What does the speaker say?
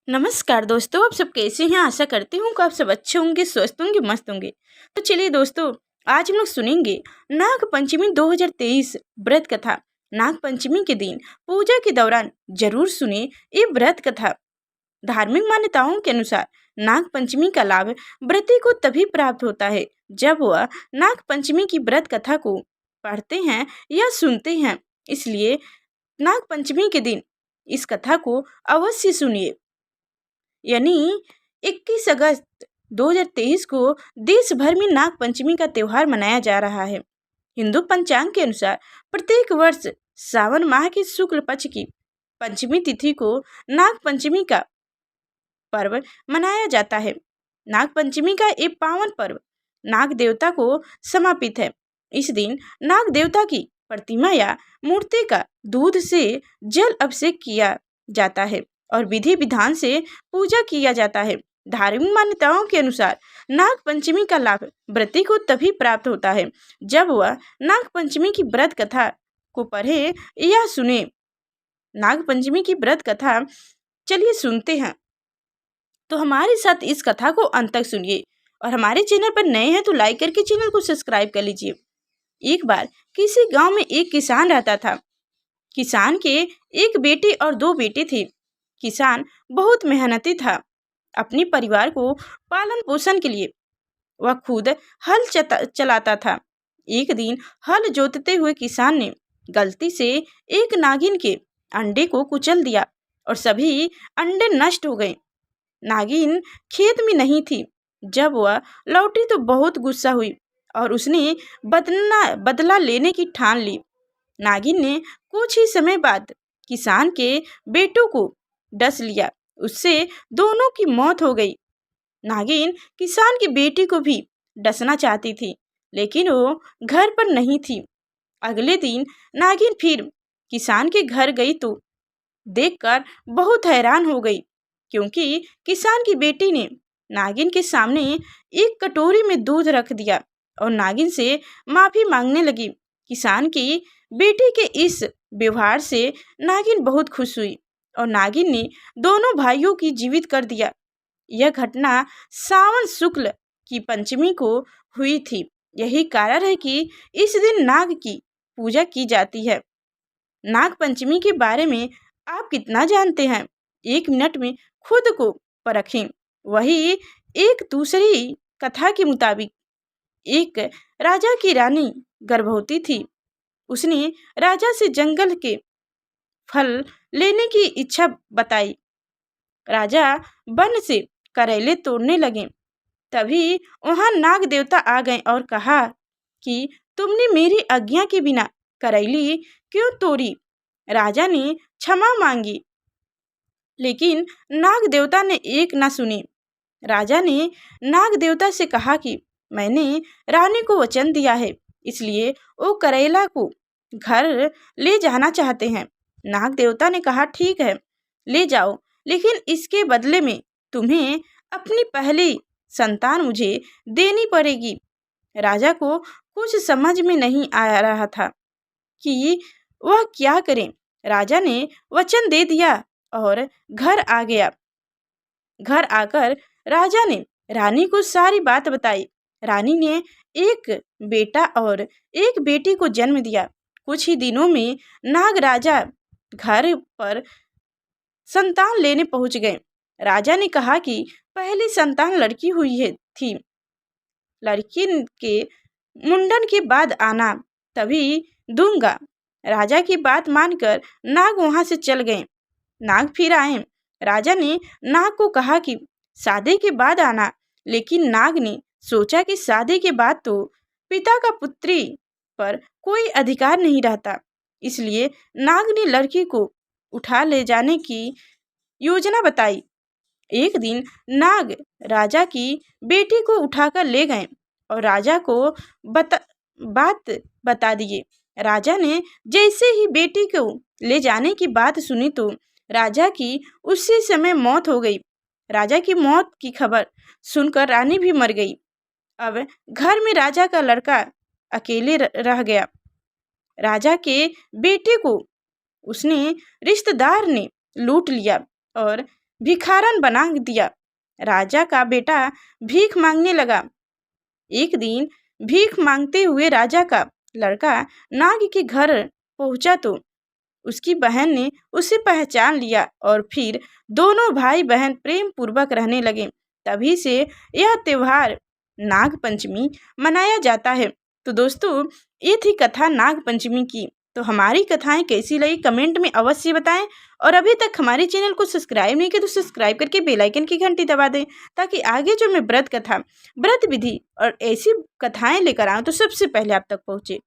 नमस्कार दोस्तों, आप सब कैसे हैं। आशा करती हूँ कि आप सब अच्छे होंगे, स्वस्थ होंगे, मस्त होंगे। तो चलिए दोस्तों, आज हम लोग सुनेंगे नाग पंचमी 2023 व्रत कथा। नाग पंचमी के दिन पूजा के दौरान जरूर सुने ये व्रत कथा। धार्मिक मान्यताओं के अनुसार नाग पंचमी का लाभ व्रती को तभी प्राप्त होता है जब वह नाग पंचमी की व्रत कथा को पढ़ते हैं या सुनते हैं। इसलिए नाग पंचमी के दिन इस कथा को अवश्य सुनिए। यानी 21 अगस्त 2023 को देश भर में नाग पंचमी का त्यौहार मनाया जा रहा है। हिंदू पंचांग के अनुसार प्रत्येक वर्ष सावन माह की शुक्ल पक्ष की पंचमी तिथि को नाग पंचमी का पर्व मनाया जाता है। नाग पंचमी का ये पावन पर्व नाग देवता को समर्पित है। इस दिन नाग देवता की प्रतिमा या मूर्ति का दूध से जल अभिषेक किया जाता है और विधि विधान से पूजा किया जाता है। धार्मिक मान्यताओं के अनुसार नाग पंचमी का लाभ व्रती को तभी प्राप्त होता है जब वह नाग पंचमी की व्रत कथा को पढ़े या सुने। नाग पंचमी की व्रत कथा चलिए सुनते हैं। तो हमारे साथ इस कथा को अंत तक सुनिए और हमारे चैनल पर नए हैं तो लाइक करके चैनल को सब्सक्राइब कर लीजिए। एक बार किसी गांव में एक किसान रहता था। किसान के एक बेटे और दो बेटे थे। किसान बहुत मेहनती था। अपने परिवार को पालन पोषण के लिए वह खुद हल चलाता था। एक दिन हल जोतते हुए किसान ने गलती से एक नागिन के अंडे को कुचल दिया और सभी अंडे नष्ट हो गए। नागिन खेत में नहीं थी। जब वह लौटी तो बहुत गुस्सा हुई और उसने बदला लेने की ठान ली। नागिन ने कुछ ही समय बाद किसान के बेटों को डस लिया। उससे दोनों की मौत हो गई। नागिन किसान की बेटी को भी डसना चाहती थी लेकिन वो घर पर नहीं थी। अगले दिन नागिन फिर किसान के घर गई तो देखकर बहुत हैरान हो गई क्योंकि किसान की बेटी ने नागिन के सामने एक कटोरी में दूध रख दिया और नागिन से माफी मांगने लगी। किसान की बेटी के इस व्यवहार से नागिन बहुत खुश हुई और नागिन ने दोनों भाइयों की जीवित कर दिया। यह घटना सावन शुक्ल की पंचमी को हुई थी। यही कारण है कि इस दिन नाग की पूजा की जाती है। नाग पंचमी के बारे में आप कितना जानते हैं? 1 मिनट में खुद को परखें। वही एक दूसरी कथा के मुताबिक एक राजा की रानी गर्भवती थी। उसने राजा से जंगल के फल लेने की इच्छा बताई। राजा वन से करेले तोड़ने लगे। तभी वहां नाग देवता आ गए और कहा कि तुमने मेरी आज्ञा के बिना करेली क्यों तोड़ी? राजा ने क्षमा मांगी लेकिन नाग देवता ने एक ना सुनी। राजा ने नाग देवता से कहा कि मैंने रानी को वचन दिया है, इसलिए वो करेला को घर ले जाना चाहते हैं। नाग देवता ने कहा ठीक है, ले जाओ, लेकिन इसके बदले में तुम्हें अपनी पहली संतान मुझे देनी पड़ेगी। राजा को कुछ समझ में नहीं आ रहा था कि वह क्या करे। राजा ने वचन दे दिया और घर आ गया। घर आकर राजा ने रानी को सारी बात बताई। रानी ने एक बेटा और एक बेटी को जन्म दिया। कुछ ही दिनों में नाग राजा घर पर संतान लेने पहुंच गए। राजा ने कहा कि पहली संतान लड़की हुई थी। लड़की के मुंडन के बाद आना, तभी दूंगा। राजा की बात मानकर नाग वहां से चल गए। नाग फिर आए। राजा ने नाग को कहा कि शादी के बाद आना, लेकिन नाग ने सोचा कि शादी के बाद तो पिता का पुत्री पर कोई अधिकार नहीं रहता। इसलिए नाग ने लड़की को उठा ले जाने की योजना बताई। एक दिन नाग राजा की बेटी को उठाकर ले गए और राजा को बात बता दिए। राजा ने जैसे ही बेटी को ले जाने की बात सुनी तो राजा की उसी समय मौत हो गई। राजा की मौत की खबर सुनकर रानी भी मर गई। अब घर में राजा का लड़का अकेले रह गया। राजा के बेटे को उसने रिश्तेदार ने लूट लिया और भिखारन बना दिया। राजा का बेटा भीख मांगने लगा। एक दिन भीख मांगते हुए राजा का लड़का नाग के घर पहुंचा तो उसकी बहन ने उसे पहचान लिया और फिर दोनों भाई बहन प्रेम पूर्वक रहने लगे। तभी से यह त्योहार नाग पंचमी मनाया जाता है। तो दोस्तों, ये थी कथा नाग पंचमी की। तो हमारी कथाएं कैसी लगी कमेंट में अवश्य बताएं, और अभी तक हमारे चैनल को सब्सक्राइब नहीं किया तो सब्सक्राइब करके बेल आइकन की घंटी दबा दें, ताकि आगे जो मैं व्रत कथा, व्रत विधि और ऐसी कथाएं लेकर आऊँ तो सबसे पहले आप तक पहुँचे।